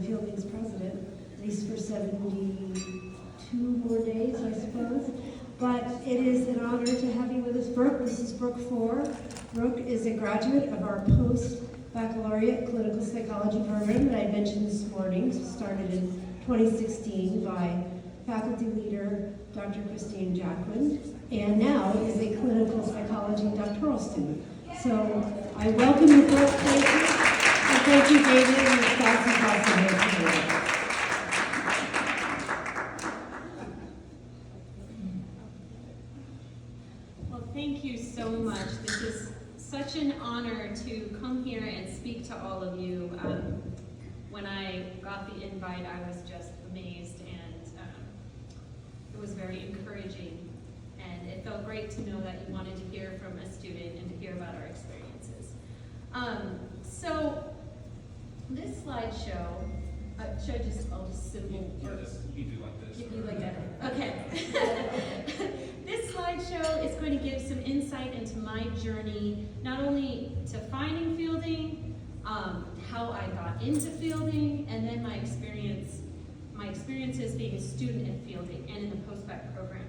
Fielding's president, at least for 72 more days, I suppose. But it is an honor to have you with us, Brooke. This is Brooke Four. Brooke is a graduate of our post-baccalaureate clinical psychology program that I mentioned this morning, started in 2016 by faculty leader Dr. Christine Jacquin, and now is a clinical psychology doctoral student. So I welcome you, Brooke. Thank you. And thank you, David, and your spouse is also here today. Thank you so much. This is such an honor to come here and speak to all of you. When I got the invite, I was just amazed, and it was very encouraging. And it felt great to know that you wanted to hear from a student and to hear about our experiences. So this slideshow, should I just, I'll just simple. You do like this. You do like that. Okay. This slideshow is going to give some insight into my journey, not only to finding Fielding, how I got into Fielding, and then my experiences being a student at Fielding and in the post-bac program.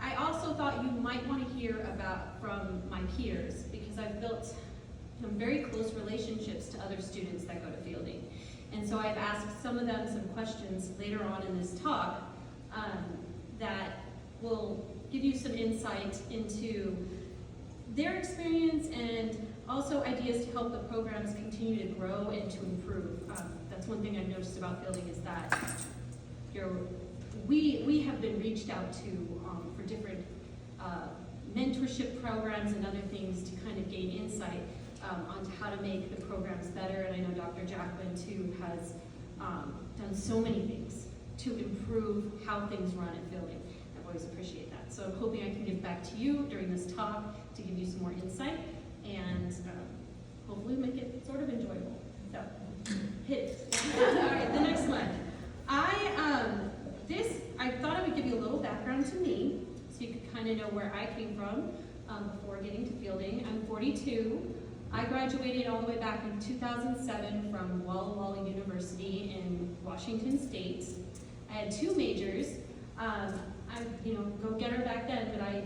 I also thought you might want to hear from my peers, because I've built some very close relationships to other students that go to Fielding. And so I've asked some of them some questions later on in this talk that will give you some insight into their experience and also ideas to help the programs continue to grow and to improve. That's one thing I've noticed about Fielding, is that we have been reached out to for different mentorship programs and other things to kind of gain insight onto how to make the programs better. And I know Dr. Jacquin too has done so many things to improve how things run at Fielding. I've always appreciated that. So I'm hoping I can give back to you during this talk to give you some more insight and hopefully make it sort of enjoyable. So, hit it. All right, the next one. I thought I would give you a little background to me so you could kind of know where I came from before getting to Fielding. I'm 42. I graduated all the way back in 2007 from Walla Walla University in Washington State. I had two majors. Go getter back then, but I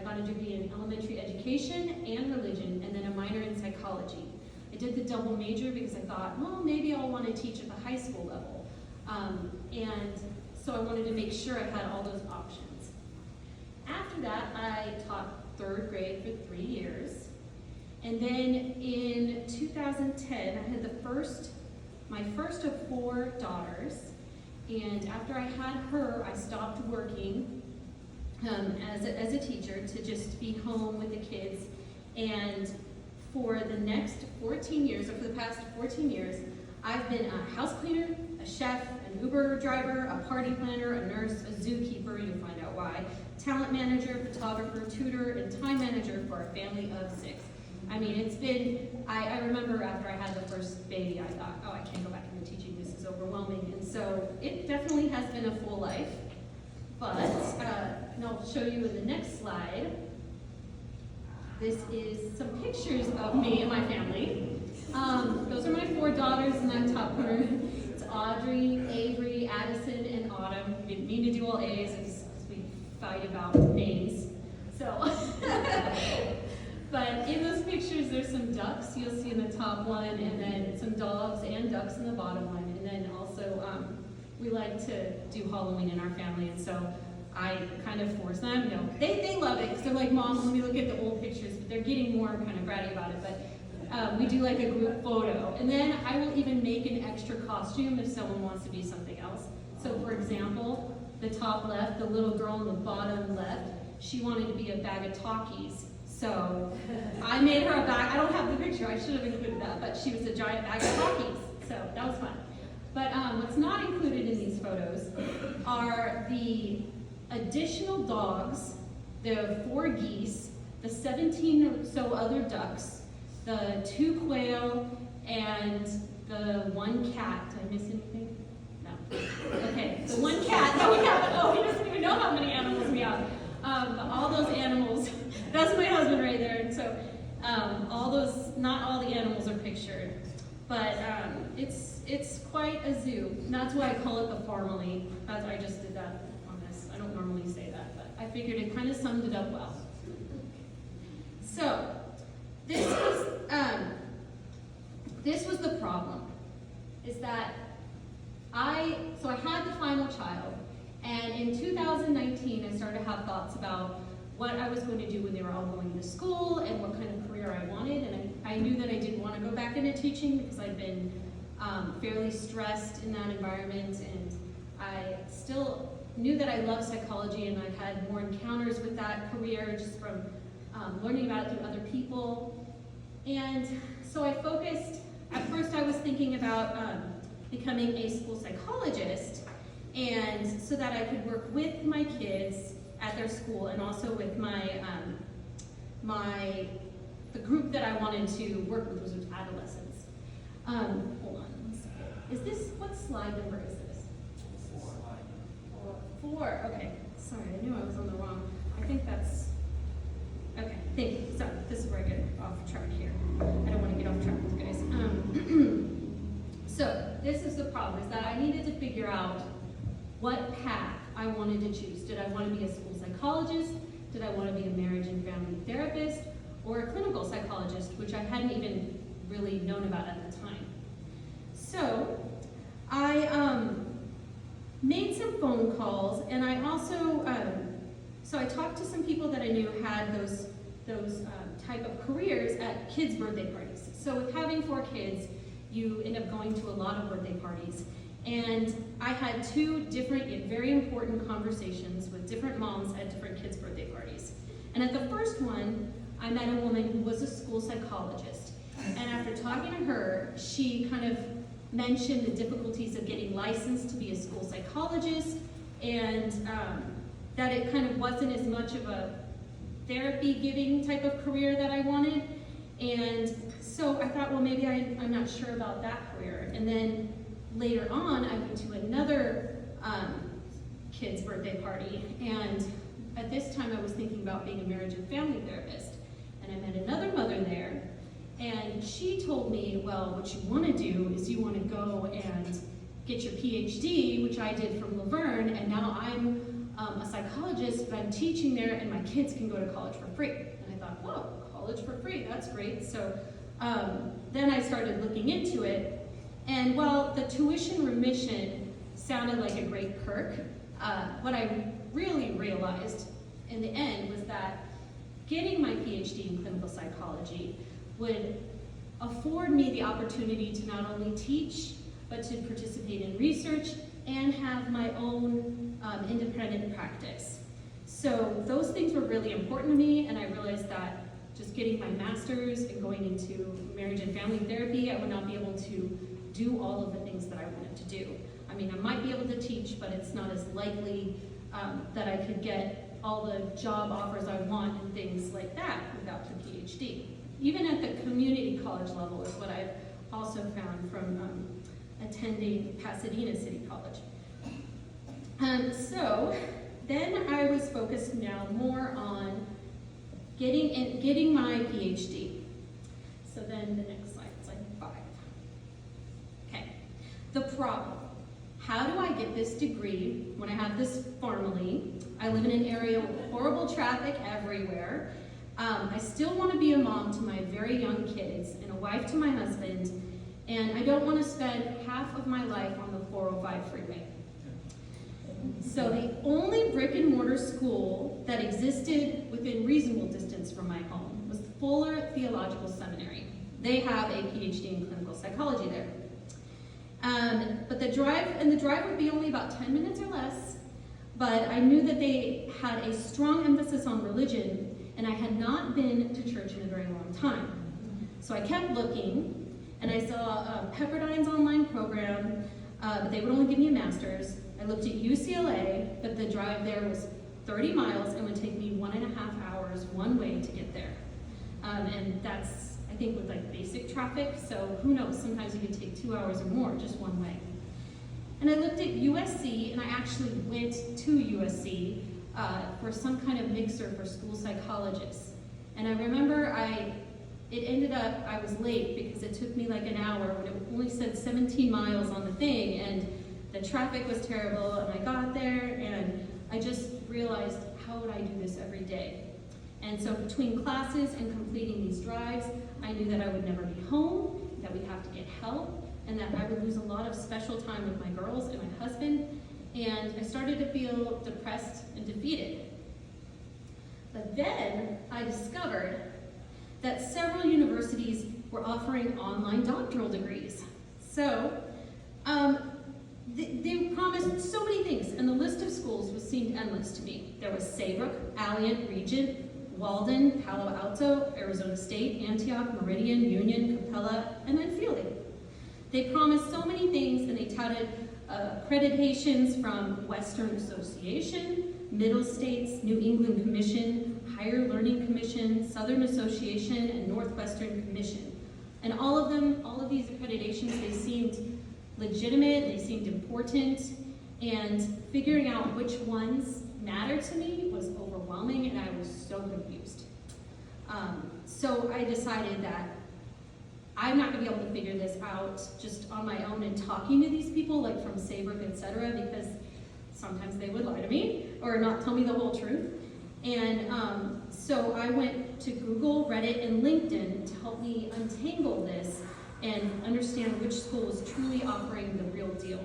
got a degree in elementary education and religion, and then a minor in psychology. I did the double major because I thought, well, maybe I'll want to teach at the high school level. And so I wanted to make sure I had all those options. After that, I taught third grade for 3 years. And then in 2010, I had my first of 4 daughters. And after I had her, I stopped working as a teacher to just be home with the kids. And for the next 14 years, or for the past 14 years, I've been a house cleaner, a chef, an Uber driver, a party planner, a nurse, a zookeeper, you'll find out why, talent manager, photographer, tutor, and time manager for a family of 6. I mean, it's been, I remember after I had the first baby, I thought, oh, I can't go back into teaching, this is overwhelming. And so it definitely has been a full life. But, and I'll show you in the next slide, this is some pictures of me and my family. Those are my 4 daughters in that top corner. It's Audrey, Avery, Addison, and Autumn. We didn't mean to do all A's because we fight about names. So, but in those pictures, there's some ducks you'll see in the top one, and then some dogs and ducks in the bottom one. And then also, we like to do Halloween in our family, and so I kind of force them. You know, they love it because they're like, Mom, let me look at the old pictures, but they're getting more kind of bratty about it. But we do like a group photo, and then I will even make an extra costume if someone wants to be something else. So, for example, the top left, the little girl in the bottom left, she wanted to be a bag of Takis. So I made her a bag. I don't have the picture. I should have included that, but she was a giant bag of Takis. So that was fun. But what's not included in these photos are the additional dogs, the 4 geese, the 17 or so other ducks, the 2 quail, and the 1 cat. Did I miss anything? No. Okay, the 1 cat that we have. Oh, he doesn't even know how many animals we have. All those animals, that's my husband right there. And so all those, not all the animals are pictured. But it's quite a zoo. And that's why I call it the Farmily. As I just did that on this. I don't normally say that, but I figured it kind of summed it up well. So this was the problem. Is that I had the final child, and in 2019 I started to have thoughts about what I was going to do when they were all going to school and what kind of career I wanted, and I knew that I didn't want to go back into teaching because I'd been fairly stressed in that environment, and I still knew that I loved psychology, and I had more encounters with that career just from learning about it through other people. And so I focused, at first I was thinking about becoming a school psychologist, and so that I could work with my kids at their school and also with the group that I wanted to work with, was with adolescents. Hold on one second. What slide number is this? 4, okay. Sorry, I knew I was on the wrong. I think that's, okay, thank you. Sorry, this is where I get off track here. I don't want to get off track with you guys. So, this is the problem, is that I needed to figure out what path I wanted to choose. Did I want to be a school psychologist? Did I want to be a marriage and family therapist? Or a clinical psychologist, which I hadn't even really known about at the time. So, I made some phone calls, and I also, so I talked to some people that I knew had those type of careers at kids' birthday parties. So with having 4 kids, you end up going to a lot of birthday parties. And I had 2 different yet very important conversations with different moms at different kids' birthday parties. And at the first one, I met a woman who was a school psychologist. And after talking to her, she kind of mentioned the difficulties of getting licensed to be a school psychologist, and that it kind of wasn't as much of a therapy-giving type of career that I wanted. And so I thought, well, maybe I'm not sure about that career. And then later on, I went to another kid's birthday party, and at this time I was thinking about being a marriage and family therapist. And I met another mother there, and she told me, well, what you want to do is you want to go and get your PhD, which I did from Laverne, and now I'm a psychologist, but I'm teaching there, and my kids can go to college for free. And I thought, whoa, college for free, that's great. So then I started looking into it, and while the tuition remission sounded like a great perk, what I really realized in the end was that getting my PhD in clinical psychology would afford me the opportunity to not only teach, but to participate in research and have my own independent practice. So those things were really important to me, and I realized that just getting my master's and going into marriage and family therapy, I would not be able to do all of the things that I wanted to do. I mean, I might be able to teach, but it's not as likely that I could get all the job offers I want and things like that without the PhD. Even at the community college level is what I've also found from attending Pasadena City College. So then I was focused now more on getting my PhD. So then the next slide, slide 5. Okay, the problem. How do I get this degree when I have this formally? I live in an area with horrible traffic everywhere. I still want to be a mom to my very young kids and a wife to my husband, and I don't want to spend half of my life on the 405 freeway. So the only brick and mortar school that existed within reasonable distance from my home was Fuller Theological Seminary. They have a PhD in clinical psychology there. But the drive would be only about 10 minutes or less, but I knew that they had a strong emphasis on religion, and I had not been to church in a very long time. So I kept looking, and I saw Pepperdine's online program, but they would only give me a master's. I looked at UCLA, but the drive there was 30 miles and would take me 1.5 hours one way to get there. And that's, I think, with like basic traffic, so who knows, sometimes you can take 2 hours or more just one way. And I looked at USC, and I actually went to USC for some kind of mixer for school psychologists. And I remember it ended up, I was late because it took me like an hour when it only said 17 miles on the thing, and the traffic was terrible, and I got there, and I just realized, how would I do this every day? And so between classes and completing these drives, I knew that I would never be home, that we'd have to get help, and that I would lose a lot of special time with my girls and my husband, and I started to feel depressed and defeated. But then I discovered that several universities were offering online doctoral degrees. So they promised so many things, and the list of schools seemed endless to me. There was Saybrook, Alliant, Regent, Walden, Palo Alto, Arizona State, Antioch, Meridian, Union, Capella, and then Fielding. They promised so many things, and they touted accreditations from Western Association, Middle States, New England Commission, Higher Learning Commission, Southern Association, and Northwestern Commission. And all of these accreditations, they seemed legitimate, they seemed important, and figuring out which ones mattered to me was overwhelming, and I was so confused. So I decided that I'm not gonna be able to figure this out just on my own and talking to these people, like from Saybrook, etc., because sometimes they would lie to me or not tell me the whole truth. And so I went to Google, Reddit, and LinkedIn to help me untangle this and understand which school was truly offering the real deal.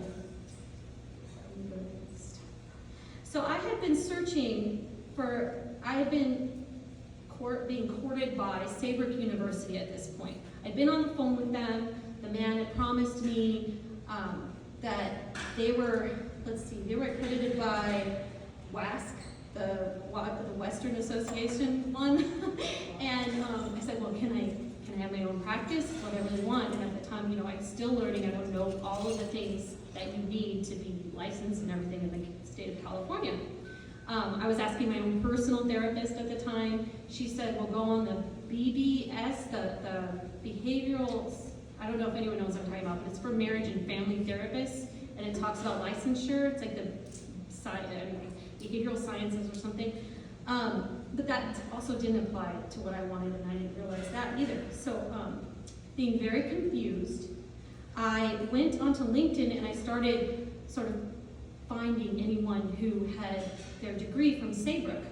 So I had been searching for, I had been being courted by Saybrook University at this point. I'd been on the phone with them. The man had promised me that they were, they were accredited by WASC, the Western Association one. And I said, well, can I have my own practice? What I really want. And at the time, I'm still learning. I don't know all of the things that you need to be licensed and everything in the state of California. I was asking my own personal therapist at the time. She said, well, go on the BBS, the behavioral, I don't know if anyone knows what I'm talking about, but it's for marriage and family therapists, and it talks about licensure. It's like the behavioral sciences or something. But that also didn't apply to what I wanted, and I didn't realize that either. So being very confused, I went onto LinkedIn and I started sort of finding anyone who had their degree from Saybrook.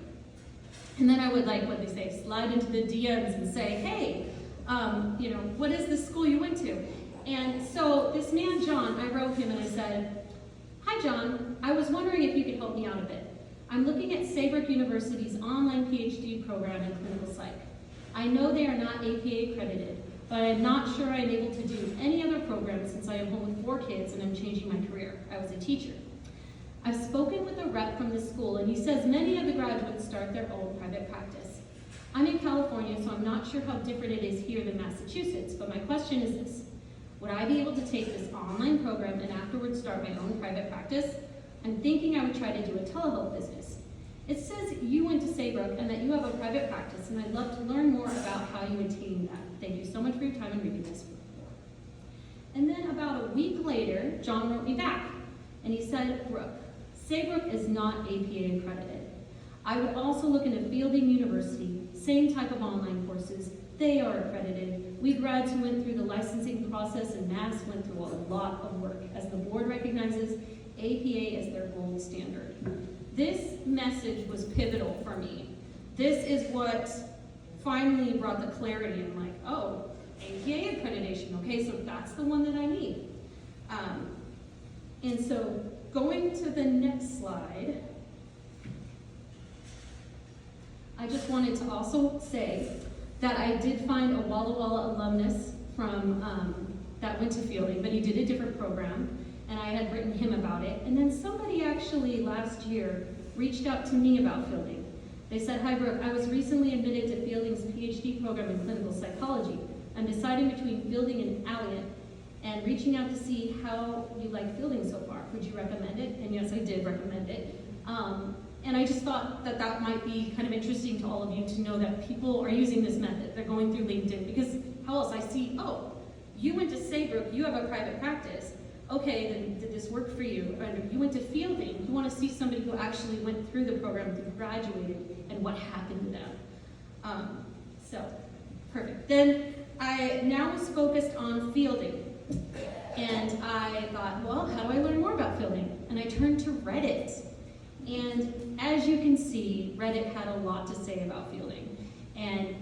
And then I would, like what they say, slide into the DMs and say, hey, what is the school you went to? And so this man, John, I wrote him and I said, hi, John, I was wondering if you could help me out a bit. I'm looking at Saybrook University's online PhD program in clinical psych. I know they are not APA accredited, but I'm not sure I'm able to do any other program since I am home with 4 kids and I'm changing my career. I was a teacher. I've spoken with a rep from the school, and he says many of the graduates start their own private practice. I'm in California, so I'm not sure how different it is here than Massachusetts, but my question is this. Would I be able to take this online program and afterwards start my own private practice? I'm thinking I would try to do a telehealth business. It says you went to Saybrook and that you have a private practice, and I'd love to learn more about how you attain that. Thank you so much for your time in reading this. And then about a week later, John wrote me back, and he said, Brooke, Saybrook is not APA accredited. I would also look into Fielding University, same type of online courses. They are accredited. We grads who went through the licensing process in Mass went through a lot of work, as the board recognizes APA as their gold standard. This message was pivotal for me. This is what finally brought the clarity. I'm like, oh, APA accreditation. Okay, so that's the one that I need. And so going to the next slide, I just wanted to also say that I did find a Walla Walla alumnus from that went to Fielding, but he did a different program, and I had written him about it. And then somebody actually last year reached out to me about Fielding. They said, hi Brooke, I was recently admitted to Fielding's PhD program in clinical psychology. I'm deciding between Fielding and Alliant, and reaching out to see how you like Fielding so far. Would you recommend it? And yes, I did recommend it. And I just thought that that might be kind of interesting to all of you to know that people are using this method. They're going through LinkedIn, because how else? I see, oh, you went to Saybrook, you have a private practice. Okay, then did this work for you? Or you went to Fielding, you want to see somebody who actually went through the program, who graduated, and what happened to them. So, Perfect. Then I now was focused on fielding. And I thought, well, how do I learn more about fielding? And I turned to Reddit. And as you can see, Reddit had a lot to say about fielding. And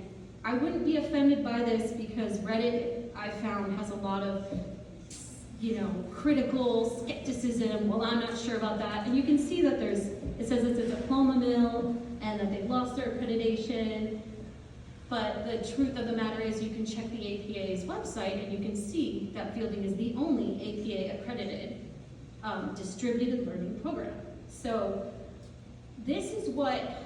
I wouldn't be offended by this because Reddit, I found, has a lot of, critical skepticism. Well, I'm not sure about that. And you can see that it says it's a diploma mill and that they've lost their accreditation. But the truth of the matter is you can check the APA's website and you can see that fielding is the only APA accredited distributed learning program. So this is what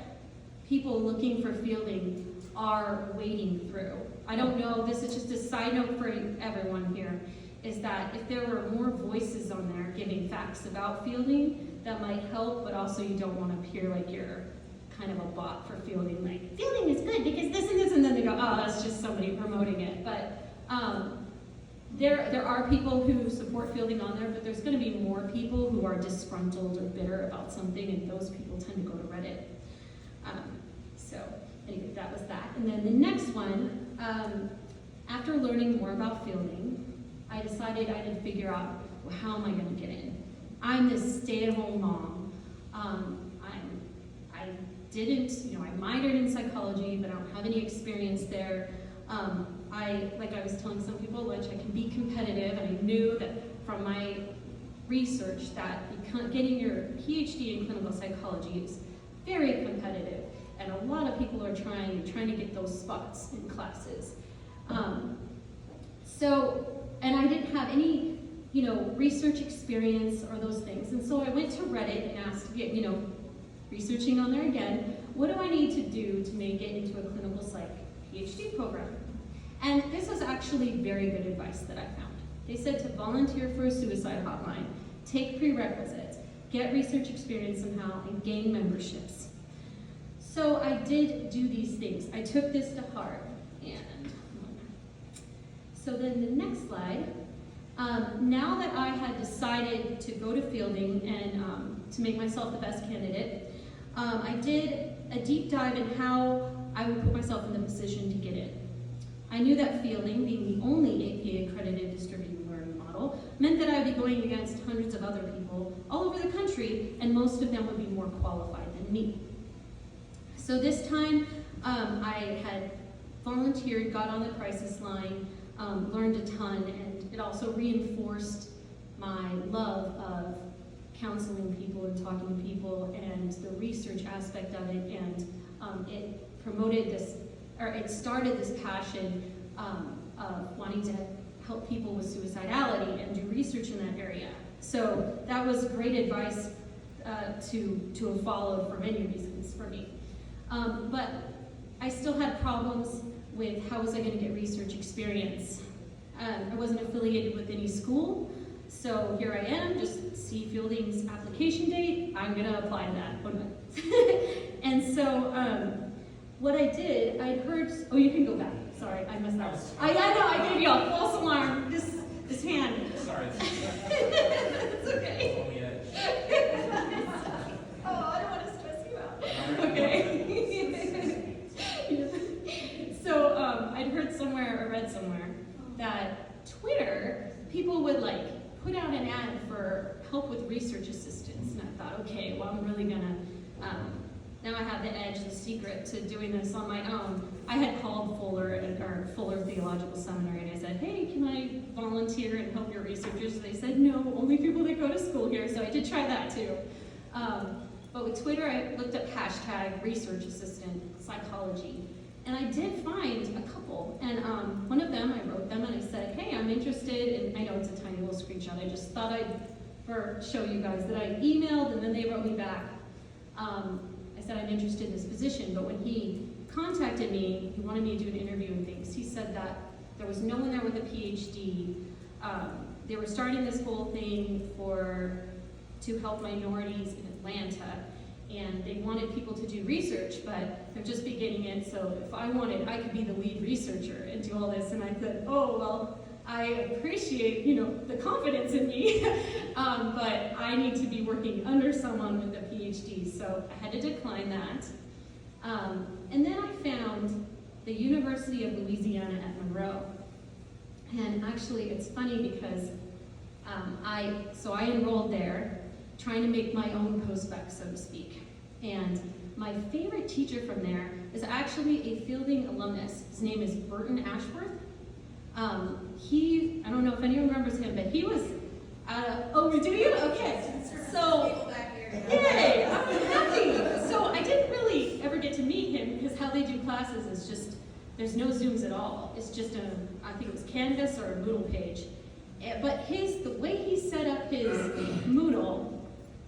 people looking for fielding are wading through. I don't know, this is just a side note for everyone here, is that if there were more voices on there giving facts about fielding, that might help, but also you don't want to appear like you're kind of a bot for fielding, like, fielding is good because this, and then they go, oh, that's just somebody promoting it. But there are people who support fielding on there, but there's going to be more people who are disgruntled or bitter about something, and those people tend to go to Reddit. So anyway, that was that. And then the next one, after learning more about fielding, I decided I did figure out, well, how am I going to get in? I'm this stay-at-home mom. I minored in psychology, but I don't have any experience there. Like I was telling some people at lunch, I can be competitive, and I knew that from my research that getting your PhD in clinical psychology is very competitive, and a lot of people are trying to get those spots in classes. And I didn't have any, research experience or those things, and so I went to Reddit and asked, researching on there again, what do I need to do to make it into a clinical psych PhD program? And this was actually very good advice that I found. They said to volunteer for a suicide hotline, take prerequisites, get research experience somehow, and gain memberships. So I did do these things. I took this to heart. And so then the next slide, now that I had decided to go to fielding and to make myself the best candidate, I did a deep dive in how I would put myself in the position to get in. I knew that fielding, being the only APA accredited distributed learning model, meant that I would be going against hundreds of other people all over the country, and most of them would be more qualified than me. So this time, I had volunteered, got on the crisis line, learned a ton, and it also reinforced my love of counseling people and talking to people and the research aspect of it, and it promoted this, or it started this passion of wanting to help people with suicidality and do research in that area. So that was great advice to have followed for many reasons for me. But I still had problems with how was I going to get research experience. I wasn't affiliated with any school, so here I am, just see Fielding's application date, I'm going to apply to that. And so what I did, I'd heard, oh, you can go back, sorry, I messed up. I know, I gave you a false alarm, this hand. Sorry. It's okay. Oh, I don't want to stress you out. Okay. So I'd heard somewhere or read somewhere that Twitter, people would put out an ad for help with research assistance, and I thought, okay, well, I'm really gonna, now I have the edge, the secret to doing this on my own. I had called Fuller Theological Seminary, and I said, hey, can I volunteer and help your researchers? And they said, no, only people that go to school here, so I did try that too. But with Twitter, I looked up hashtag research assistant psychology, and I did find a couple, and one of them, I wrote them and I said, hey, I'm interested, and I know it's a tiny little screenshot, I just thought I'd show you guys that I emailed, and then they wrote me back. I said I'm interested in this position, but when he contacted me, he wanted me to do an interview and things, he said that there was no one there with a PhD. They were starting this whole thing to help minorities in Atlanta, and they wanted people to do research, but they're just beginning it, so if I wanted, I could be the lead researcher and do all this, and I said, oh, well, I appreciate, the confidence in me, but I need to be working under someone with a PhD, so I had to decline that. And then I found the University of Louisiana at Monroe. And actually, it's funny because I enrolled there, trying to make my own postbac, so to speak. And my favorite teacher from there is actually a Fielding alumnus. His name is Burton Ashworth. I don't know if anyone remembers him, but he was, oh, do you? Okay. So, yay, I'm happy. So I didn't really ever get to meet him because how they do classes is just, there's no Zooms at all. It's just I think it was Canvas or a Moodle page. But the way he set up his Moodle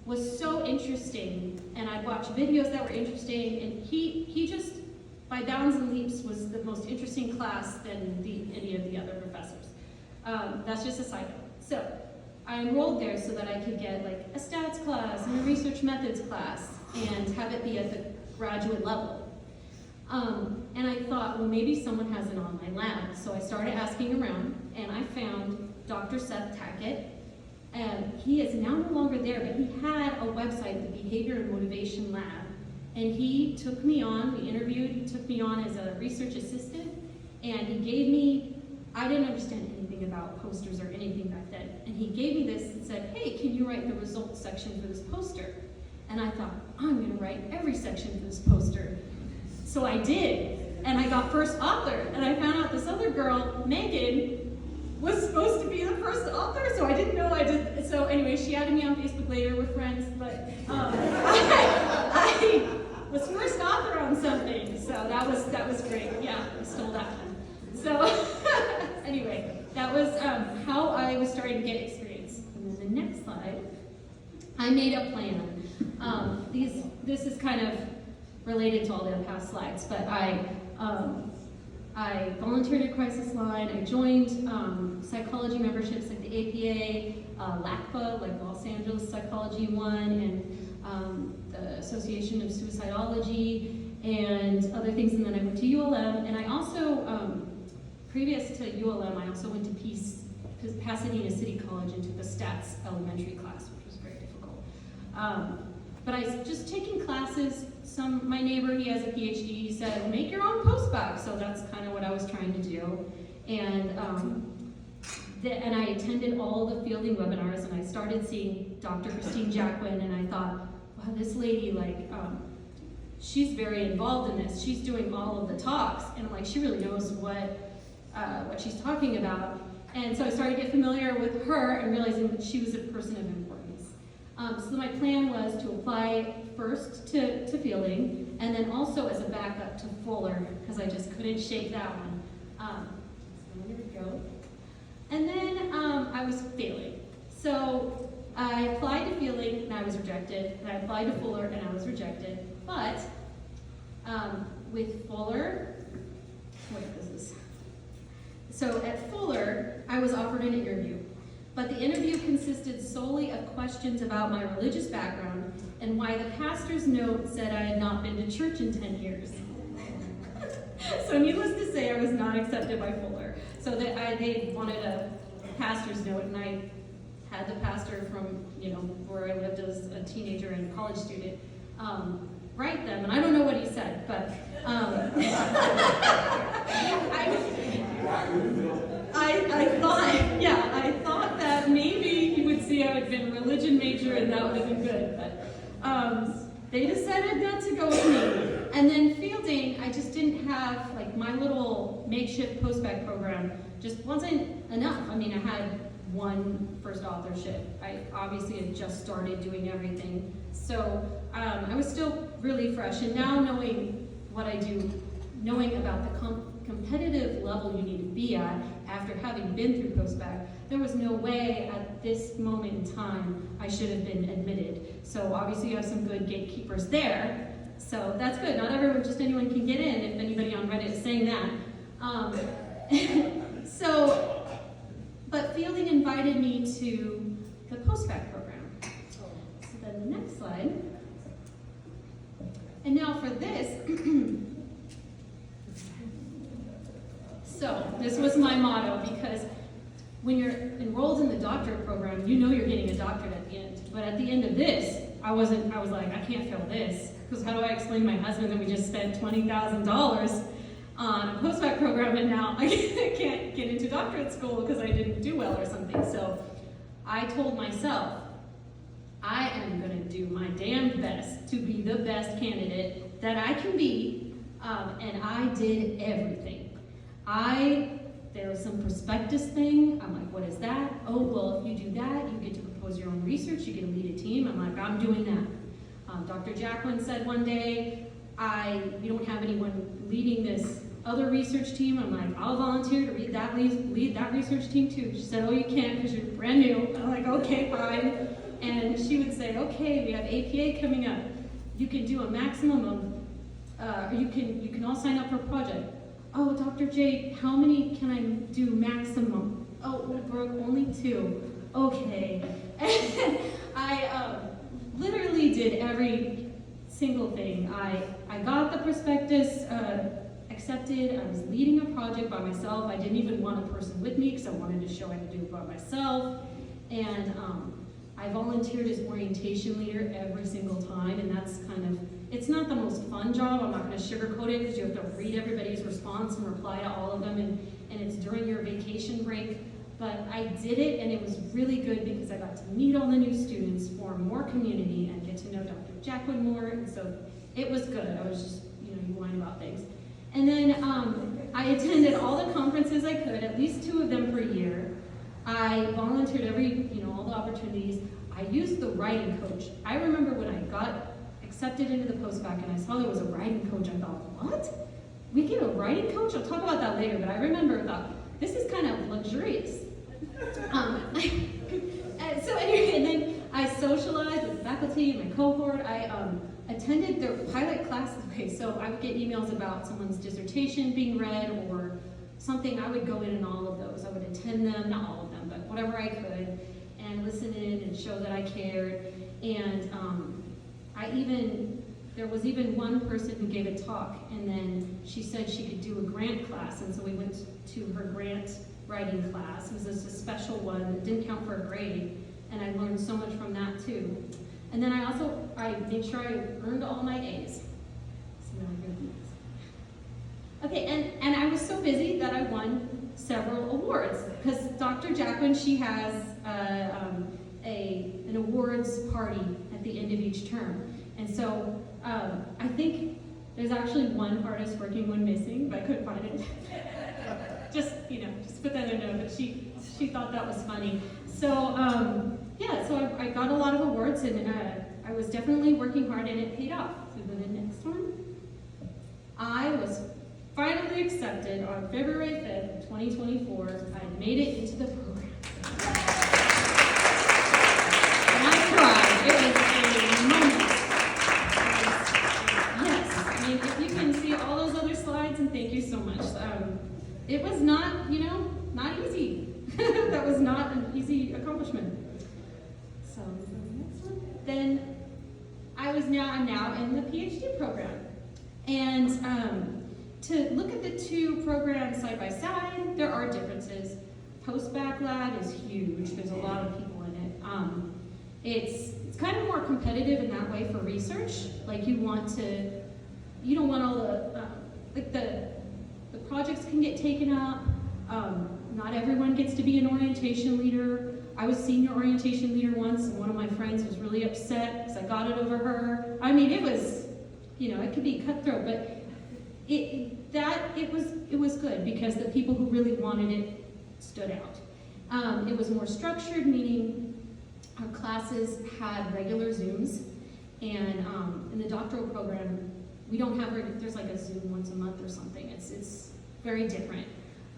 was so interesting, and I'd watch videos that were interesting, and he just, by bounds and leaps, was the most interesting class than any of the other professors. That's just a side note. So I enrolled there so that I could get like a stats class and a research methods class and have it be at the graduate level. And I thought, well, maybe someone has an online lab. So I started asking around, and I found Dr. Seth Tackett. He is now no longer there, but he had a website, the Behavior and Motivation Lab. And he took me on, we interviewed, he took me on as a research assistant, and he gave me, I didn't understand anything about posters or anything back then, and he gave me this and said, hey, can you write the results section for this poster? And I thought, I'm gonna write every section for this poster. So I did, and I got first author, and I found out this other girl, Megan, was supposed to be the first author, so I didn't know I did. So anyway, she added me on Facebook later, we're friends, but I was first author on something, so that was great. Yeah, I stole that one. So anyway, that was how I was starting to get experience. And then the next slide, I made a plan. This is kind of related to all the past slides, but I volunteered at Crisis Line. I joined psychology memberships like the APA, LACPA, like Los Angeles Psychology One, and the Association of Suicidology, and other things. And then I went to ULM, and I also, previous to ULM, I also went to Pasadena City College and took a stats elementary class, which was very difficult. But I was just taking classes. My neighbor, he has a PhD, he said, make your own postbac. So that's kind of what I was trying to do. And I attended all the Fielding webinars, and I started seeing Dr. Christine Jacquin, and I thought, wow, this lady, she's very involved in this. She's doing all of the talks, and she really knows what she's talking about. And so I started to get familiar with her and realizing that she was a person of importance. So my plan was to apply first to Fielding, and then also as a backup to Fuller, because I just couldn't shake that one. So here we go. And then I was failing. So I applied to Fielding, and I was rejected, and I applied to Fuller, and I was rejected. But with Fuller, so at Fuller, I was offered an interview. But the interview consisted solely of questions about my religious background and why the pastor's note said I had not been to church in 10 years. So needless to say, I was not accepted by Fuller. So they wanted a pastor's note, and I had the pastor from where I lived as a teenager and college student write them, and I don't know what he said, but I thought that maybe he would see I had been a religion major and that would have been good, but they decided not to go with me. And then Fielding, I just didn't have, my little makeshift postbac program just wasn't enough. I mean, I had one first authorship. I obviously had just started doing everything. So I was still really fresh, and now knowing what I do, knowing about the competitive level you need to be at after having been through postbac, there was no way at this moment in time I should have been admitted. So obviously you have some good gatekeepers there, so that's good. Not anyone can get in, if anybody on Reddit is saying that. But Fielding invited me to the postbac program. So then the next slide. And now for this, so this was my motto, because when you're enrolled in the doctorate program, you know you're getting a doctorate at the end. But at the end of this, I was like, I can't fail this, because how do I explain to my husband that we just spent $20,000 on a postbac program, and now I can't get into doctorate school because I didn't do well or something. So I told myself, I am going to do my damn best to be the best candidate that I can be, and I did everything. There was some prospectus thing. I'm like, what is that? Oh, well, if you do that, you get to propose your own research, you get to lead a team. I'm like, I'm doing that. Dr. Jacqueline said one day, we don't have anyone leading this other research team. I'm like, I'll volunteer to lead that research team too. She said, oh, you can't because you're brand new. I'm like, okay, fine. And she would say, okay, we have APA coming up. You can do a maximum of, you can all sign up for a project. Oh, Dr. J, how many can I do maximum? Oh, well, Brooke, only 2. Okay. And I literally did every single thing. I got the prospectus accepted. I was leading a project by myself. I didn't even want a person with me because I wanted to show I could do it by myself. And I volunteered as orientation leader every single time, and that's kind of, it's not the most fun job. I'm not going to sugarcoat it because you have to read everybody's response and reply to all of them, and it's during your vacation break. But I did it, and it was really good because I got to meet all the new students, form more community, and get to know Dr. Jacqueline more, and so it was good. I was just, you whine about things. And then I attended all the conferences I could, at least 2 of them per year. I volunteered all the opportunities. I used the writing coach. I remember when I got accepted into the postbac and I saw there was a writing coach, I thought, what? We get a writing coach? I'll talk about that later, but I remember I thought, this is kind of luxurious. And so anyway, and then I socialized with faculty and my cohort. I attended their pilot classes. So I would get emails about someone's dissertation being read or something. I would go in all of those. I would attend them, not all of them, but whatever I could, and listen in and show that I cared. And there was even one person who gave a talk, and then she said she could do a grant class, and so we went to her grant writing class. It was just a special one that didn't count for a grade, and I learned so much from that too. And then I made sure I earned all my A's. Okay, and I was so busy that I won several awards, because Dr. Jacqueline, she has an awards party at the end of each term. And so I think there's actually one artist working, one missing, but I couldn't find it. just put that in a note, but she thought that was funny. So yeah, so I got a lot of awards, and I was definitely working hard, and it paid off. So the next one. I was finally accepted on February 5th, 2024. I made it into the program. And I cried. It was a moment. Yes, I mean, if you can see all those other slides, and thank you so much. It was not, not easy. That was not an easy accomplishment. So, the next one. Then I'm now in the PhD program. And to look at the 2 programs side by side, there are differences. Post-bac lab is huge. There's a lot of people in it. It's kind of more competitive in that way for research. Like you don't want all the projects can get taken up. Not everyone gets to be an orientation leader. I was senior orientation leader once, and one of my friends was really upset because I got it over her. I mean, it was, it could be cutthroat, but it was good because the people who really wanted it stood out. It was more structured, meaning our classes had regular Zooms, and in the doctoral program, we don't have, there's like a Zoom once a month or something. It's very different.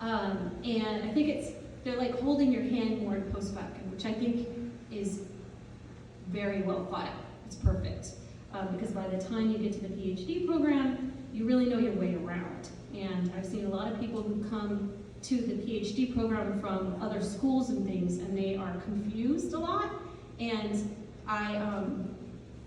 And I think they're like holding your hand more in post-bac, which I think is very well thought out. It's perfect. Because by the time you get to the PhD program, you really know your way around. And I've seen a lot of people who come to the PhD program from other schools and things, and they are confused a lot. And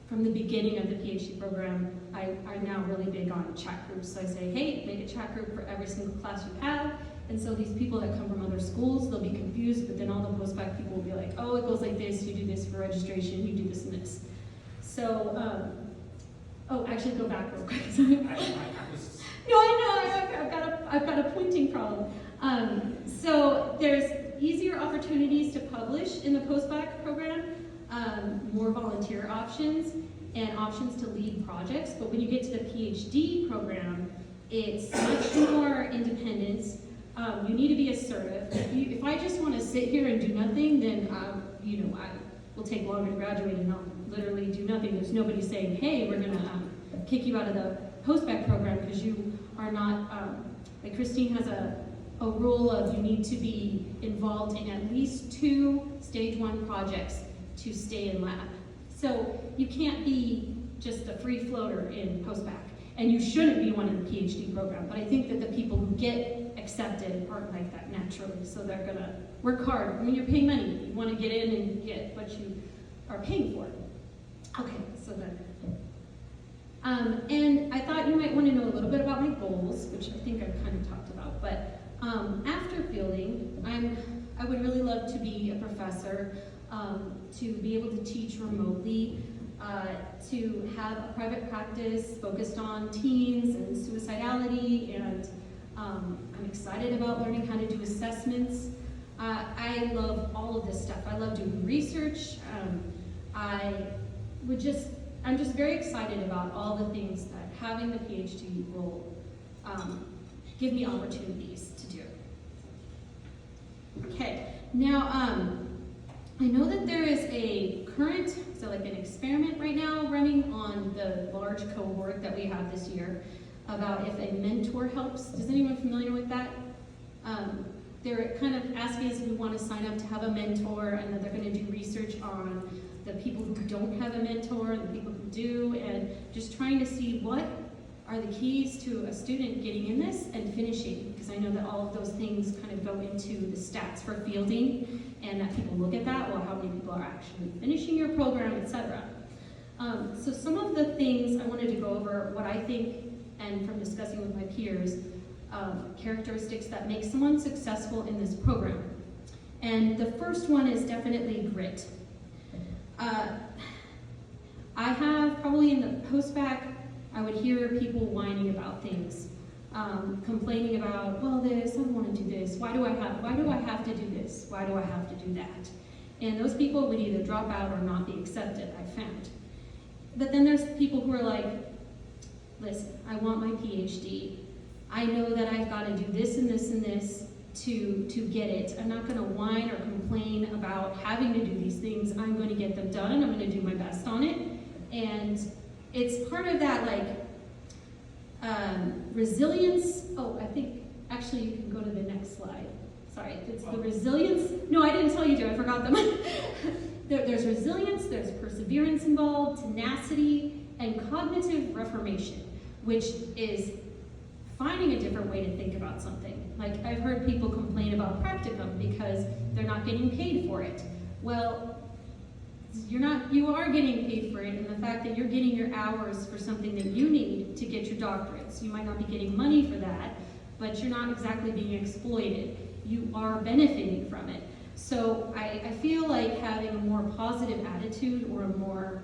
from the beginning of the PhD program, I'm now really big on chat groups. So I say, hey, make a chat group for every single class you have. And so these people that come from other schools, they'll be confused, but then all the post-bac people will be like, oh, it goes like this, you do this for registration, you do this and this. So, actually go back real quick. No, I know, I've got a pointing problem. So there's easier opportunities to publish in the postbac program, more volunteer options, and options to lead projects. But when you get to the PhD program, it's much more independent. You need to be assertive. If I just want to sit here and do nothing, then I will take longer to graduate and not literally do nothing. There's nobody saying, hey, we're going to kick you out of the postbac program because you are not, like Christine has a rule of you need to be involved in at least 2 stage 1 projects to stay in lab. So you can't be just a free floater in postbac, and you shouldn't be one in the PhD program, but I think that the people who get accepted aren't like that naturally, so they're gonna work hard. I mean, you're paying money, you wanna get in and get what you are paying for. Okay, so then, and I thought you might wanna know a little bit about my goals, which I think I've kind of talked about, but after fielding, I would really love to be a professor, to be able to teach remotely, to have a private practice focused on teens and suicidality, and I'm excited about learning how to do assessments. I love all of this stuff. I love doing research. I'm just very excited about all the things that having the PhD will give me opportunities to do. Okay, now I know that there is a current, so like an experiment right now running on the large cohort that we have this year about if a mentor helps. Is anyone familiar with that? They're kind of asking us if we want to sign up to have a mentor, and that they're going to do research on the people who don't have a mentor and the people who do, and just trying to see what are the keys to a student getting in this and finishing, because I know that all of those things kind of go into the stats for fielding, and that people look at that, well, how many people are actually finishing your program, etc. So some of the things I wanted to go over, what I think, and from discussing with my peers, characteristics that make someone successful in this program. And the first one is definitely grit. I have, probably in the postbac, I would hear people whining about things, complaining about, well, this, I don't want to do this, why do I have to do this, why do I have to do that? And those people would either drop out or not be accepted, I found. But then there's people who are like, listen, I want my PhD. I know that I've got to do this and this and this to get it. I'm not going to whine or complain about having to do these things. I'm going to get them done, and I'm going to do my best on it. And it's part of that, like, resilience. Oh, I think, actually, you can go to the next slide. Sorry, it's the resilience. No, I didn't tell you to, I forgot them. There's resilience, there's perseverance involved, tenacity, and cognitive reformation, which is finding a different way to think about something. Like, I've heard people complain about practicum because they're not getting paid for it. Well, you are getting paid for it in the fact that you're getting your hours for something that you need to get your doctorates. You might not be getting money for that, but you're not exactly being exploited. You are benefiting from it. So I feel like having a more positive attitude, or a more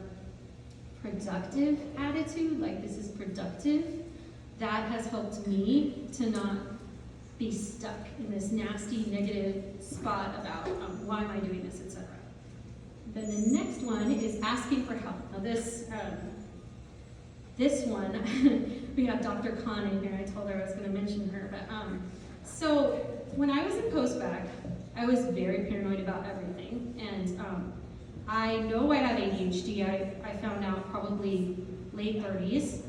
productive attitude, like this is productive, that has helped me to not be stuck in this nasty negative spot about why am I doing this, etc. Then the next one is asking for help. Now this one, we have Dr. Khan in here. I told her I was going to mention her. But so when I was in postbac, I was very paranoid about everything. And I know I have ADHD. I found out probably late 30s.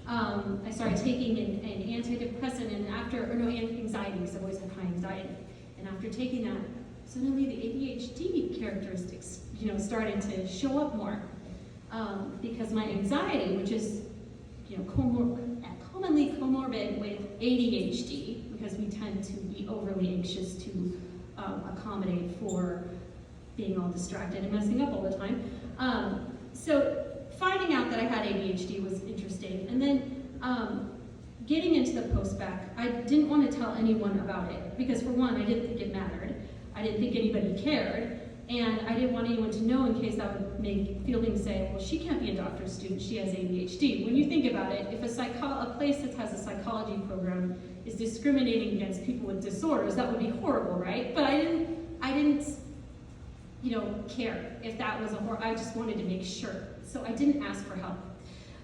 I started taking an antidepressant, and anxiety, because I've always had high anxiety. And after taking that, suddenly the ADHD characteristics, started to show up more. Because my anxiety, which is, commonly comorbid with ADHD, because we tend to be overly anxious to accommodate for being all distracted and messing up all the time. So finding out that I had ADHD was interesting. And then getting into the postbac, I didn't want to tell anyone about it, because for one, I didn't think it mattered. I didn't think anybody cared. And I didn't want anyone to know in case that would make Fielding say, well, she can't be a doctor's student, she has ADHD. When you think about it, if a place that has a psychology program is discriminating against people with disorders, that would be horrible, right? But I didn't, care if that was I just wanted to make sure. So I didn't ask for help.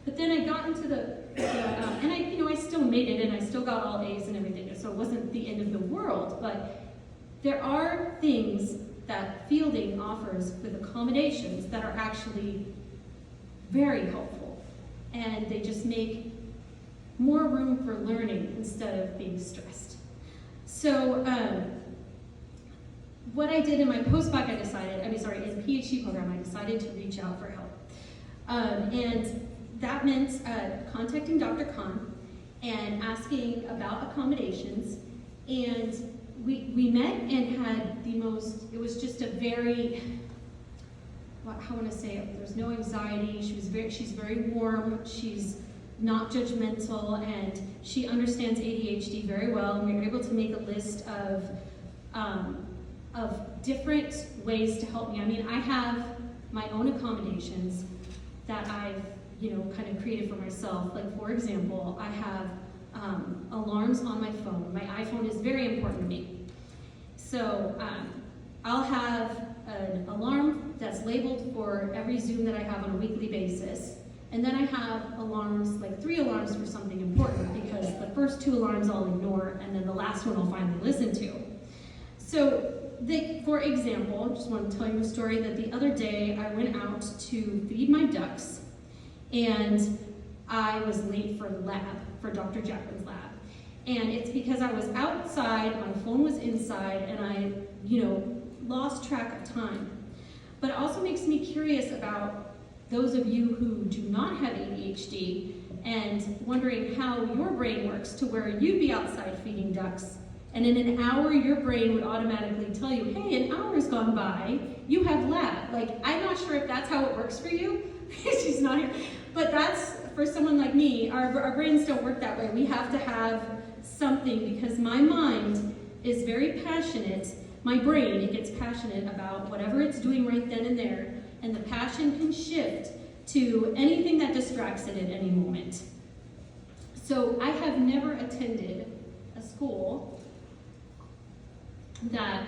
But then I got into and I still made it, and I still got all A's and everything, so it wasn't the end of the world, but there are things that Fielding offers with accommodations that are actually very helpful, and they just make more room for learning instead of being stressed. So what I did in my postdoc, in the PhD program, I decided to reach out for help. And that meant contacting Dr. Khan and asking about accommodations, and we met and had it was just a very, how want to say it, there's no anxiety, she's very warm, she's not judgmental, and she understands ADHD very well, and we were able to make a list of different ways to help me. I mean, I have my own accommodations that I've kind of created for myself. Like, for example, I have alarms on my phone. My iPhone is very important to me. So I'll have an alarm that's labeled for every Zoom that I have on a weekly basis. And then I have alarms, like 3 alarms for something important, because the first 2 alarms I'll ignore, and then the last one I'll finally listen to. So, for example, I just want to tell you a story that the other day I went out to feed my ducks, and I was late for Dr. Jacqueline's lab. And it's because I was outside, my phone was inside, and I, lost track of time. But it also makes me curious about those of you who do not have ADHD and wondering how your brain works to where you'd be outside feeding ducks, and in an hour your brain would automatically tell you, hey, an hour's gone by, you have lab. Like, I'm not sure if that's how it works for you. She's not here. But that's, for someone like me, our brains don't work that way. We have to have something, because my mind is very passionate. My brain, it gets passionate about whatever it's doing right then and there, and the passion can shift to anything that distracts it at any moment. So I have never attended a school that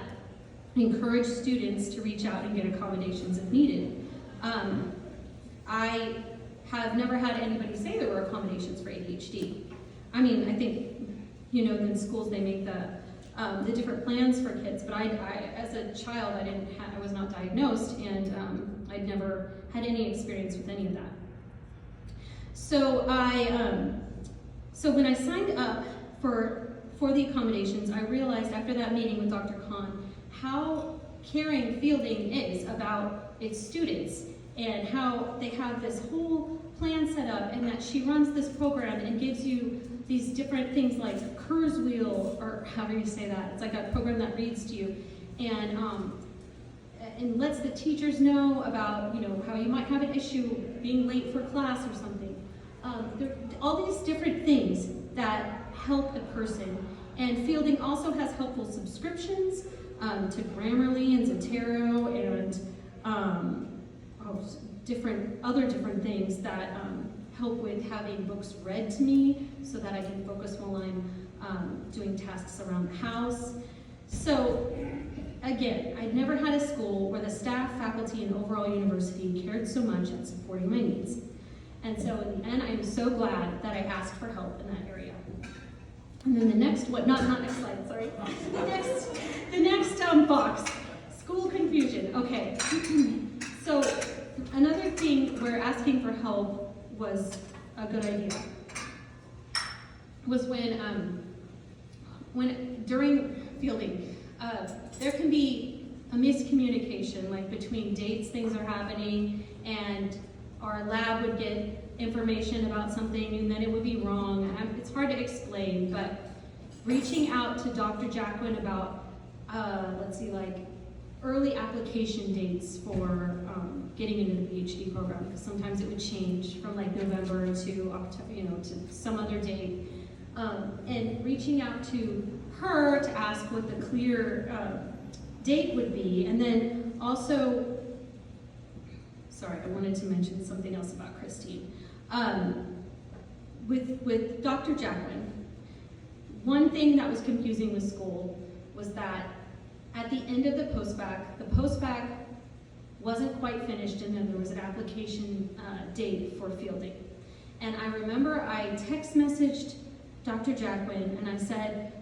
encouraged students to reach out and get accommodations if needed. I have never had anybody say there were accommodations for ADHD. I mean, I think, in schools they make the different plans for kids, but I as a child, I was not diagnosed, and I'd never had any experience with any of that. So so when I signed up for the accommodations, I realized after that meeting with Dr. Khan how caring Fielding is about its students, and how they have this whole plan set up, and that she runs this program and gives you these different things like Kurzweil, or however you say that. It's like a program that reads to you, and lets the teachers know about, how you might have an issue being late for class or something. There are all these different things that help a person. And Fielding also has helpful subscriptions to Grammarly and Zotero and different things that help with having books read to me so that I can focus while I'm doing tasks around the house. So again, I'd never had a school where the staff, faculty, and overall university cared so much at supporting my needs. And so in the end, I am so glad that I asked for help in that area. And then the next, not next slide, sorry. The next box, school confusion. Okay, so another thing where asking for help was a good idea was when during Fielding, there can be a miscommunication, like between dates things are happening, and our lab would get information about something and then it would be wrong. It's hard to explain, but reaching out to Dr. Jacqueline about, like early application dates for getting into the PhD program, because sometimes it would change from like November to October, to some other date. And reaching out to her to ask what the clear date would be, and then also, sorry, I wanted to mention something else about Christine. With Dr. Jacqueline, one thing that was confusing with school was that at the end of the post-bac wasn't quite finished, and then there was an application date for fielding. And I remember I text messaged Dr. Jacqueline and I said,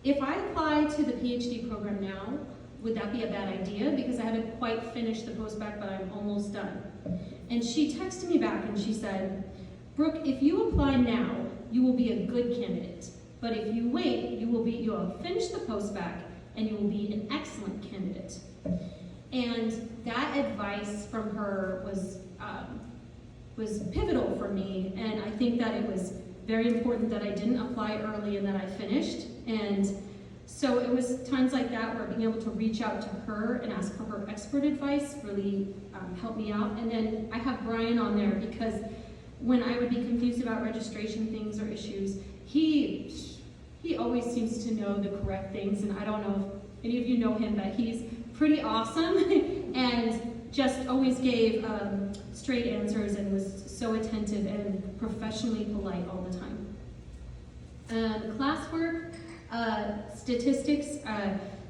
if I apply to the PhD program now, would that be a bad idea? Because I haven't quite finished the post-bac, but I'm almost done. And she texted me back and she said, Brooke, if you apply now, you will be a good candidate. But if you wait, you will have finished the post-bac and you will be an excellent candidate. And that advice from her was pivotal for me, and I think that it was very important that I didn't apply early and that I finished. And so it was times like that where being able to reach out to her and ask for her expert advice really helped me out. And then I have Brian on there because when I would be confused about registration things or issues, he always seems to know the correct things, and I don't know if any of you know him, but he's pretty awesome and just always gave straight answers and was so attentive and professionally polite all the time. Classwork, statistics,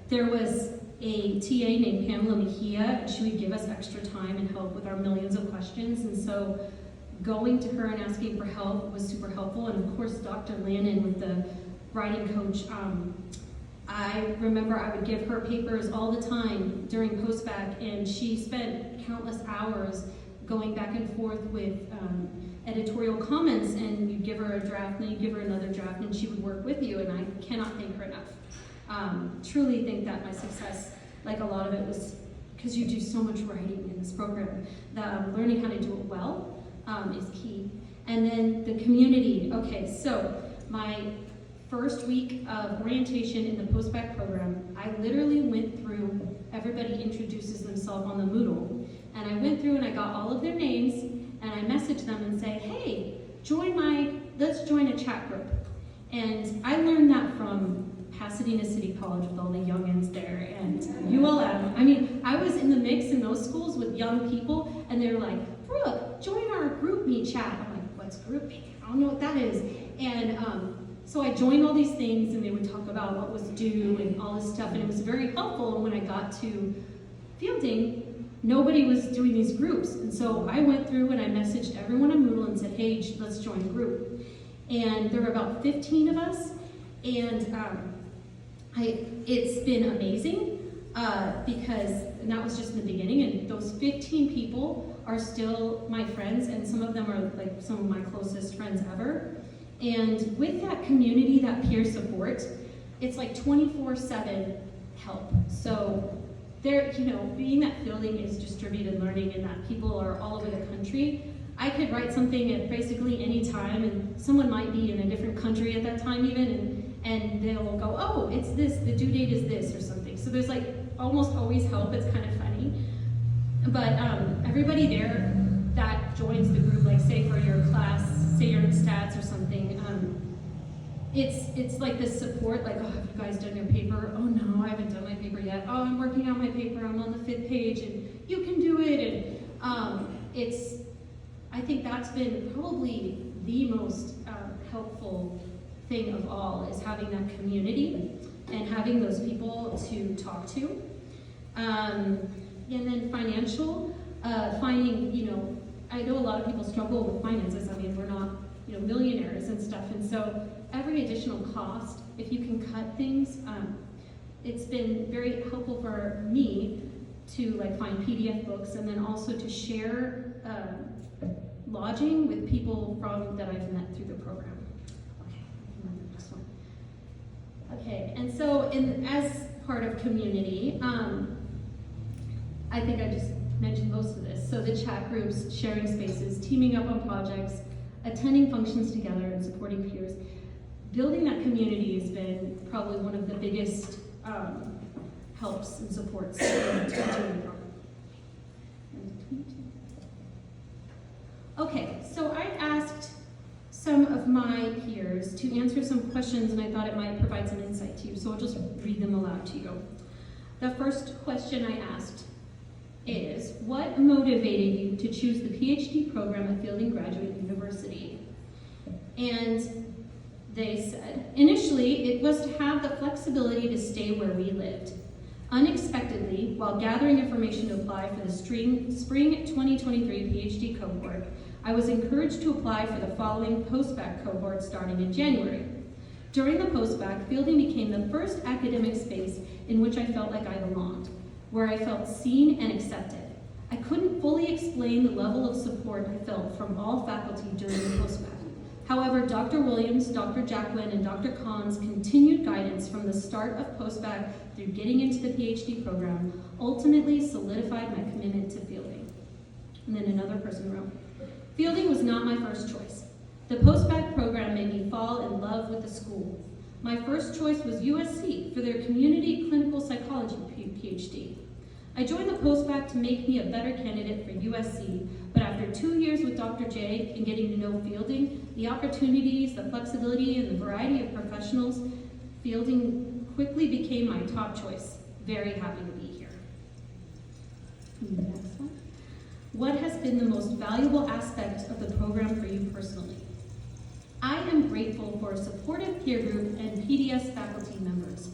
there was a TA named Pamela Mejia, and she would give us extra time and help with our millions of questions, and so going to her and asking for help was super helpful. And of course, Dr. Lannon with the writing coach, I remember I would give her papers all the time during post-bac, and she spent countless hours going back and forth with editorial comments, and you'd give her a draft, and then you'd give her another draft, and she would work with you, and I cannot thank her enough. Truly think that my success, like a lot of it, was because you do so much writing in this program, that learning how to do it well is key. And then the community. Okay, so my first week of orientation in the post-bac program, I literally went through, everybody introduces themselves on the Moodle, and I went through and I got all of their names, and I messaged them and say, hey, let's join a chat group. And I learned that from Pasadena City College with all the youngins there, and ULM. I mean, I was in the mix in those schools with young people, and they were like, Brooke, join our group me chat. I'm like, what's group me? I don't know what that is. And so I joined all these things, and they would talk about what was due and all this stuff, and it was very helpful. And when I got to fielding, nobody was doing these groups. And so I went through and I messaged everyone on Moodle and said, hey, let's join a group. And there were about 15 of us, and it's been amazing because, and that was just in the beginning, and those 15 people are still my friends, and some of them are like some of my closest friends ever. And with that community, that peer support, it's like 24/7 help. So there, being that fielding is distributed learning and that people are all over the country, I could write something at basically any time, and someone might be in a different country at that time even, and they'll go, oh, it's this, the due date is this, or something. So there's like almost always help. It's kind of funny. But everybody there that joins the group, like say for your class, say you're in stats or something, it's like this support, like, oh, have you guys done your paper? Oh no, I haven't done my paper yet. Oh, I'm working on my paper, I'm on the 5th page, and you can do it. And I think that's been probably the most helpful thing of all, is having that community and having those people to talk to. And then financial, finding, I know a lot of people struggle with finances. I mean, we're not, millionaires and stuff. And so every additional cost, if you can cut things, it's been very helpful for me to like find PDF books, and then also to share lodging with people that I've met through the program. Okay, the next one. Okay, and so as part of community, I think I just mentioned most of this. So the chat groups, sharing spaces, teaming up on projects, attending functions together, and supporting peers. Building that community has been probably one of the biggest helps and supports to doing the program. Okay, so I asked some of my peers to answer some questions, and I thought it might provide some insight to you, so I'll just read them aloud to you. The first question I asked is, what motivated you to choose the PhD program at Fielding Graduate University? And they said, initially, it was to have the flexibility to stay where we lived. Unexpectedly, while gathering information to apply for the spring 2023 PhD cohort, I was encouraged to apply for the following post-bac cohort starting in January. During the post-bac, Fielding became the first academic space in which I felt like I belonged, where I felt seen and accepted. I couldn't fully explain the level of support I felt from all faculty during the post-bac. However, Dr. Williams, Dr. Jacqueline, and Dr. Kahn's continued guidance from the start of post-bac through getting into the PhD program ultimately solidified my commitment to Fielding. And then another person wrote, Fielding was not my first choice. The post-bac program made me fall in love with the school. My first choice was USC for their community clinical psychology PhD. I joined the post-bac to make me a better candidate for USC, but after 2 years with Dr. J and getting to know Fielding, the opportunities, the flexibility, and the variety of professionals, Fielding quickly became my top choice. Very happy to be here. Next one. What has been the most valuable aspect of the program for you personally? I am grateful for a supportive peer group and PDS faculty members.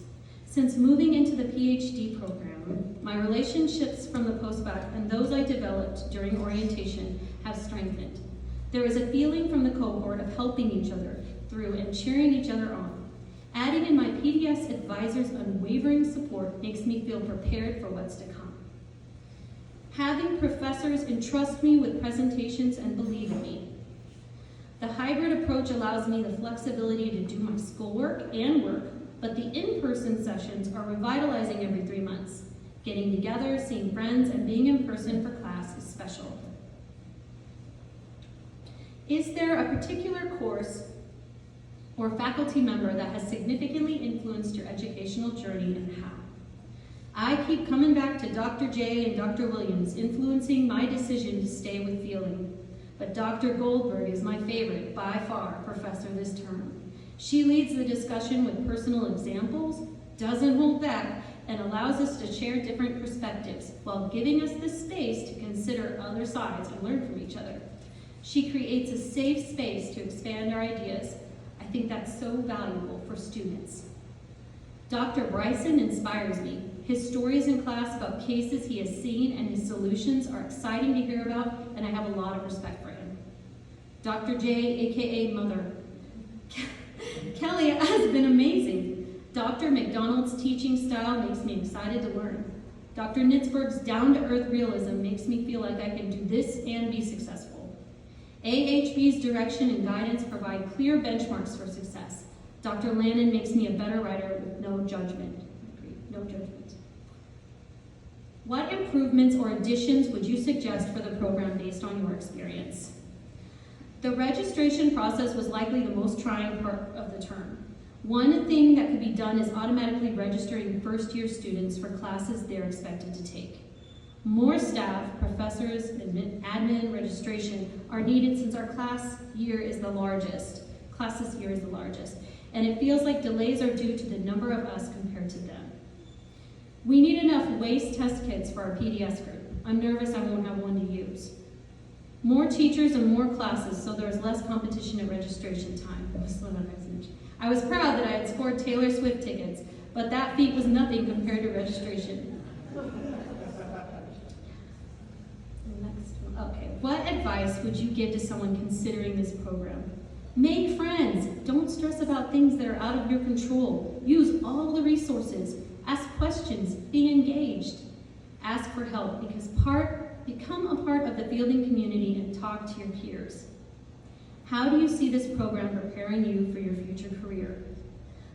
Since moving into the PhD program, my relationships from the post-bac and those I developed during orientation have strengthened. There is a feeling from the cohort of helping each other through and cheering each other on. Adding in my PDS advisor's unwavering support makes me feel prepared for what's to come. Having professors entrust me with presentations and believe in me. The hybrid approach allows me the flexibility to do my schoolwork and work, but the in-person sessions are revitalizing every 3 months. Getting together, seeing friends, and being in person for class is special. Is there a particular course or faculty member that has significantly influenced your educational journey and how? I keep coming back to Dr. J and Dr. Williams influencing my decision to stay with Fielding, but Dr. Goldberg is my favorite, by far, professor this term. She leads the discussion with personal examples, doesn't hold back, and allows us to share different perspectives while giving us the space to consider other sides and learn from each other. She creates a safe space to expand our ideas. I think that's so valuable for students. Dr. Bryson inspires me. His stories in class about cases he has seen and his solutions are exciting to hear about, and I have a lot of respect for him. Dr. J, aka Mother. Kelly has been amazing. Dr. McDonald's teaching style makes me excited to learn. Dr. Nitzberg's down-to-earth realism makes me feel like I can do this and be successful. AHB's direction and guidance provide clear benchmarks for success. Dr. Lannon makes me a better writer with no judgment. No judgment. What improvements or additions would you suggest for the program based on your experience? The registration process was likely the most trying part of the term. One thing that could be done is automatically registering first-year students for classes they're expected to take. More staff, professors, admin registration are needed since our class this year is the largest, and it feels like delays are due to the number of us compared to them. We need enough waste test kits for our PDS group. I'm nervous I won't have one to use. More teachers and more classes, so there's less competition at registration time. I was proud that I had scored Taylor Swift tickets, but that feat was nothing compared to registration. Next one. Okay, what advice would you give to someone considering this program? Make friends. Don't stress about things that are out of your control. Use all the resources. Ask questions. Be engaged. Ask for help, because become a part of the Fielding community and talk to your peers. How do you see this program preparing you for your future career?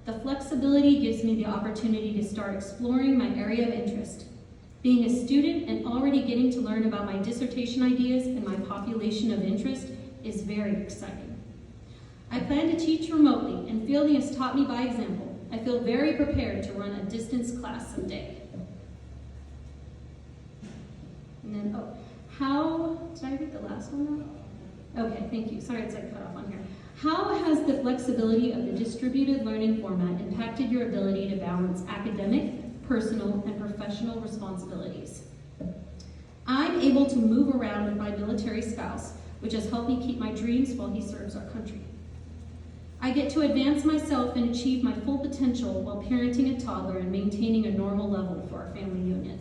The flexibility gives me the opportunity to start exploring my area of interest. Being a student and already getting to learn about my dissertation ideas and my population of interest is very exciting. I plan to teach remotely, and Fielding has taught me by example. I feel very prepared to run a distance class someday. And then, did I read the last one now? Okay, thank you. Sorry, it's like cut off on here. How has the flexibility of the distributed learning format impacted your ability to balance academic, personal, and professional responsibilities? I'm able to move around with my military spouse, which has helped me keep my dreams while he serves our country. I get to advance myself and achieve my full potential while parenting a toddler and maintaining a normal level for our family unit.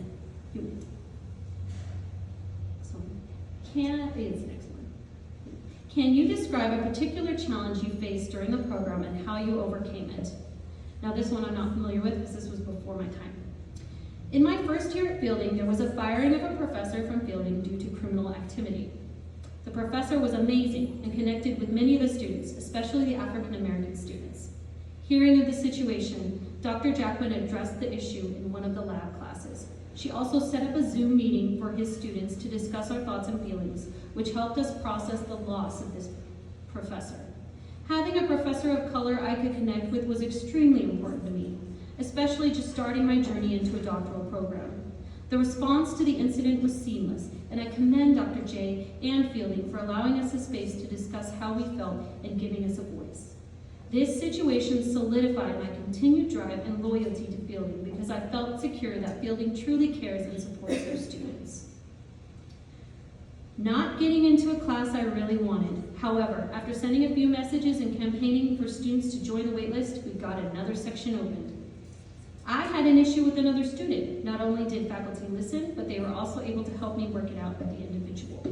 So, it's the next one. Can you describe a particular challenge you faced during the program and how you overcame it? Now this one I'm not familiar with because this was before my time. In my first year at Fielding, there was a firing of a professor from Fielding due to criminal activity. The professor was amazing and connected with many of the students, especially the African American students. Hearing of the situation, Dr. Jacquin addressed the issue in one of the lab classes. She also set up a Zoom meeting for his students to discuss our thoughts and feelings, which helped us process the loss of this professor. Having a professor of color I could connect with was extremely important to me, especially just starting my journey into a doctoral program. The response to the incident was seamless, and I commend Dr. J and Fielding for allowing us a space to discuss how we felt and giving us a voice. This situation solidified my continued drive and loyalty to Fielding because I felt secure that Fielding truly cares and supports their students. Not getting into a class I really wanted. However, after sending a few messages and campaigning for students to join the waitlist, we got another section opened. I had an issue with another student. Not only did faculty listen, but they were also able to help me work it out with the individual.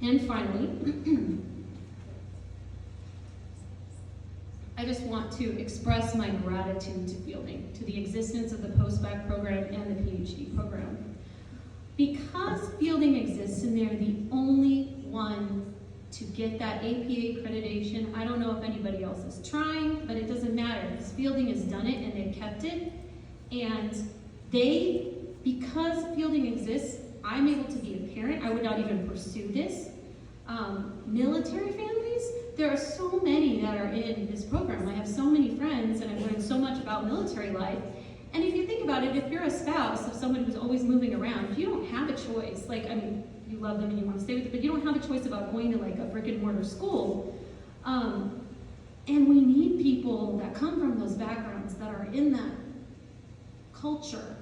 And finally, I just want to express my gratitude to Fielding, to the existence of the post-bac program and the PhD program. Because Fielding exists and they're the only one to get that APA accreditation, I don't know if anybody else is trying, but it doesn't matter because Fielding has done it and they've kept it. And because Fielding exists, I'm able to be a parent. I would not even pursue this. Military families, there are so many that are in this program. I have so many friends and I've learned so much about military life. And if you think about it, if you're a spouse of someone who's always moving around, you don't have a choice. You love them and you want to stay with them, but you don't have a choice about going to like a brick and mortar school. And we need people that come from those backgrounds that are in that culture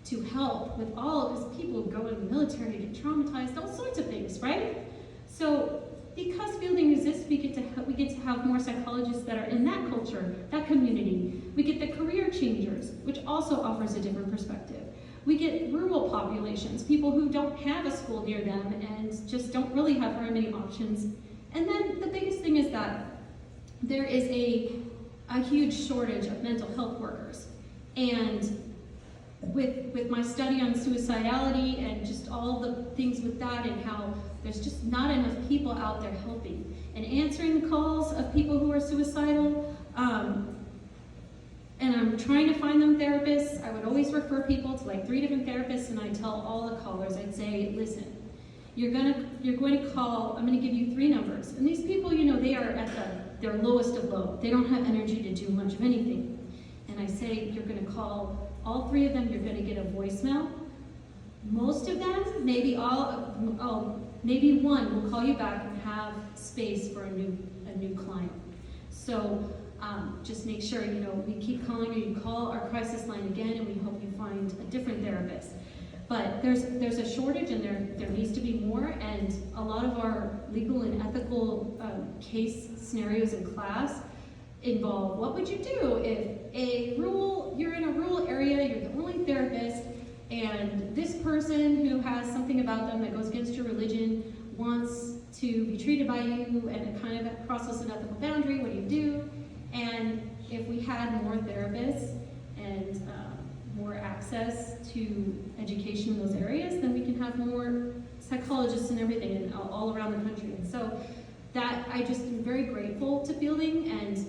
to help with all of these people who go in the military, get traumatized, all sorts of things, right? So because Fielding exists, we get to have more psychologists that are in that culture, that community. We get the career changers, which also offers a different perspective. We get rural populations, people who don't have a school near them and just don't really have very many options. And then the biggest thing is that there is a huge shortage of mental health workers. And with my study on suicidality and just all the things with that and how there's just not enough people out there helping and answering the calls of people who are suicidal, and I'm trying to find them therapists. I would always refer people to like 3 different therapists, and I tell all the callers, I'd say, listen, you're going to call, I'm going to give you 3 numbers. And these people, they are at their lowest of low. They don't have energy to do much of anything. And I say, you're going to call all 3 of them, you're going to get a voicemail. Most of them, maybe maybe one will call you back and have space for a new client. So just make sure, we keep calling you. You call our crisis line again, and we hope you find a different therapist. But there's a shortage, and there needs to be more. And a lot of our legal and ethical case scenarios in class involve what would you do if you're in a rural area, you're the only therapist, and this person who has something about them that goes against your religion wants to be treated by you, and it kind of crosses an ethical boundary. What do you do? And if we had more therapists and more access to education in those areas, then we can have more psychologists and everything and all around the country. And so that I just am very grateful to Fielding and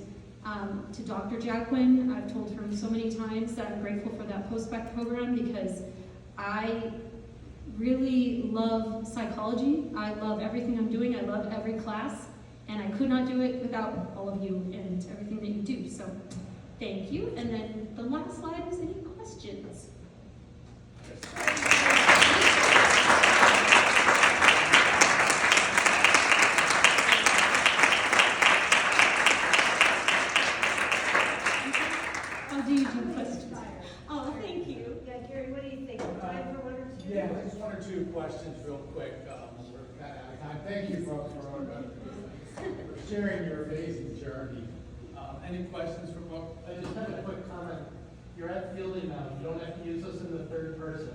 to Dr. Jacquin. I've told her so many times that I'm grateful for that post-bac program because I really love psychology. I love everything I'm doing. I love every class. And I could not do it without all of you and everything that you do. So thank you. And then the last slide is any questions? How do you do questions? Oh, thank you. Yeah, Gary, what do you Yeah, just one or two questions real quick. We're kind of out of time. Thank you for sharing your amazing journey. Any questions for Brooke? I just have a quick comment. You're at Fielding now. You don't have to use us in the third person.